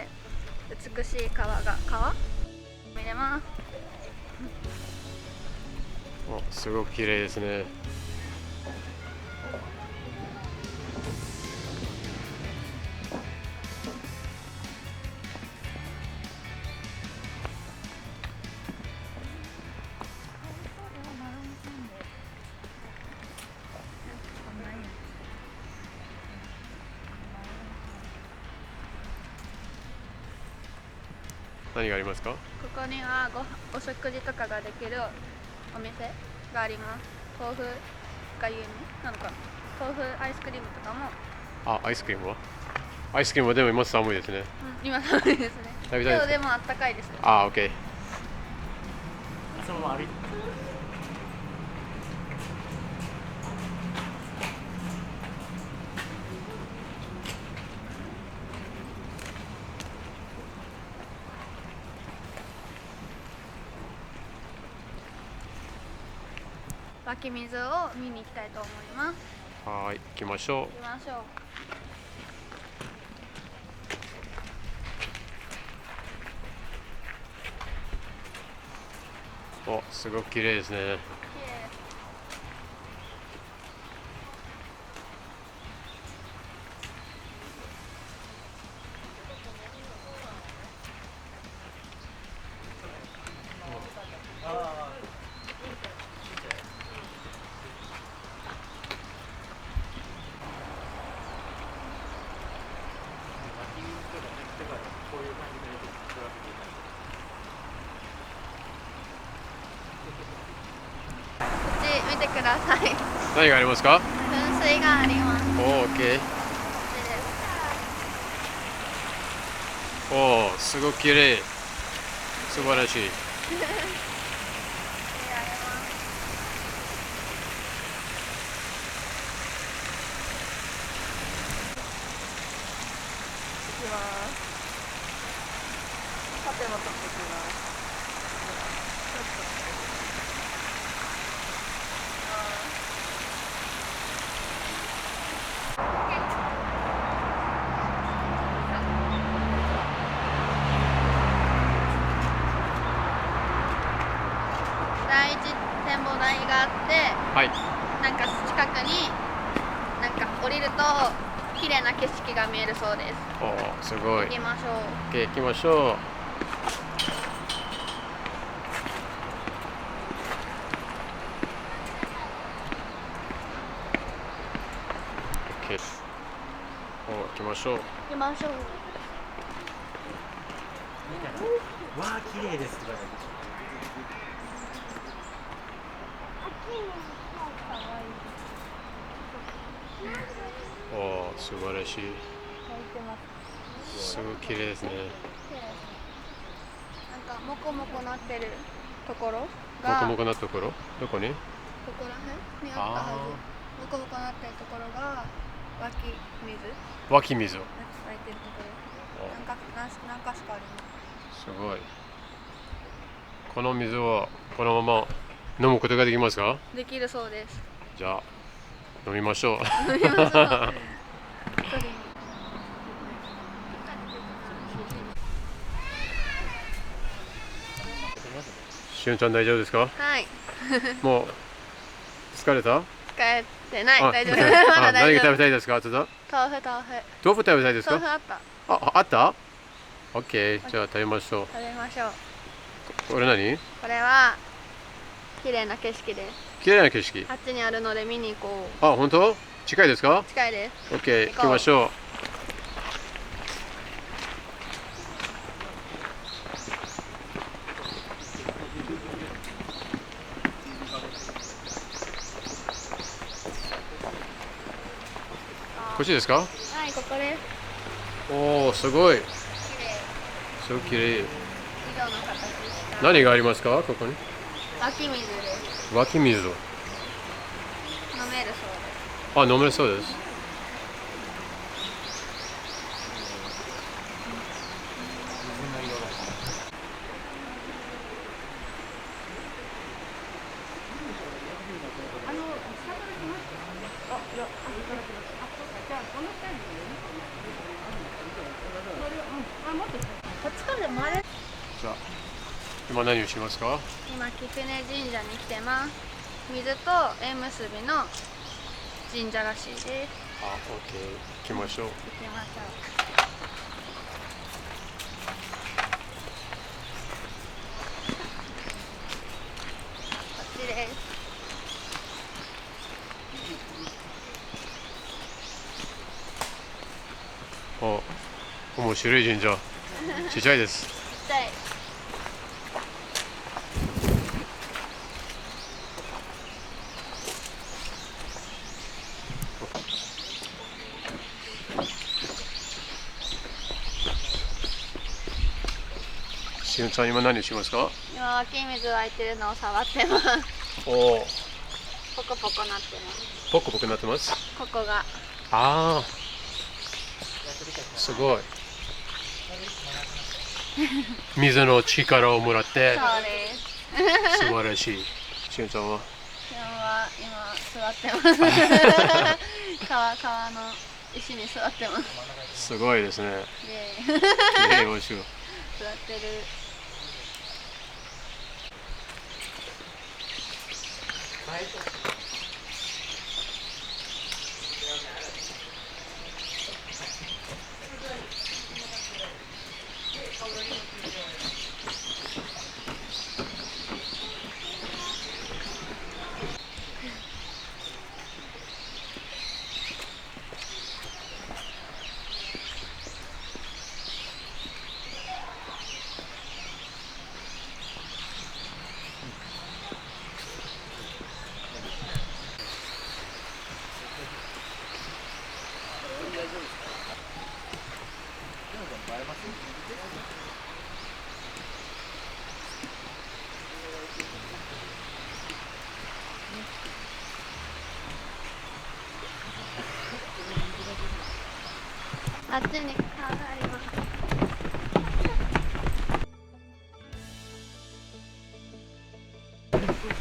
で美しい川見れます。すごく綺麗ですね。何がありますか？ここにはお食事とかができるお店があります。豆腐が有名なのかな。豆腐アイスクリームとかも。アイスクリームは？アイスクリームはでも今寒いですね。今寒いですね。食べたいですか？でもあったかいです。OK。そのまま歩いて。湧き水を見に行きたいと思います。はい、行きましょう。行きましょう。すごく綺麗ですね。綺麗。こっち見てください。何がありますか？噴水があります。OK。すごく綺麗。素晴らしい。縦も取ってきます。第一展望台があって、はい。なんか近くになんか降りると綺麗な景色が見えるそうです。すごい。行きましょう。OK、行きましょう。OK。行きましょう。行きましょう。わあ、綺麗ですとか。素晴らしい。すごい綺麗ですね。なんかモコモコなってるところもがこもこなところ？どこに？ここら辺にあったはず。モコモコなってるところが湧き水。湧き水。湧いてるところ。何かしかあります。すごい。この水をこのまま飲むことができますか？できるそうです。じゃあ飲みましょう。飲みましょう。しゅんちゃん大丈夫ですか？はい。もう疲れた？疲れてない。大丈夫。まだ何が食大丈夫。べたいですか？豆腐。豆腐食べたいですか？豆腐あった。あった？ OK。じゃあ食べましょう。食べましょう。これ何？これは綺麗な景色です。綺麗な景色。あっちにあるので見に行こう。本当？近いですか？近いです。OK、行きましょう。こっちですか？はい、ここです。すごい。綺麗。すごく綺麗。以上の形した。何がありますか？ここに。湧き水です。湧き水。飲めるそうです。飲めるそうです。もっとじゃあ今何をしますか？今貴船神社に来てます。水と縁結びの神社らしいです。あ、OK。行きましょう。行きましょう。こっちです。あ、面白い神社。ちっちゃいです。ちっちゃい。しゅんさん今何しますか？今湧き水湧いてるのを触ってます。おお、ポコポコなってます。ポコポコなってます。ここが。ああ、すごい。水の力をもらってそうです。素晴らしい。しゅんさんは今座ってます。川の石に座ってます。すごいですね。イエーイ。ええ、面白い。座ってる。あっちに川がありま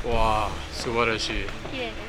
す。わあ、素晴らしい。綺麗です。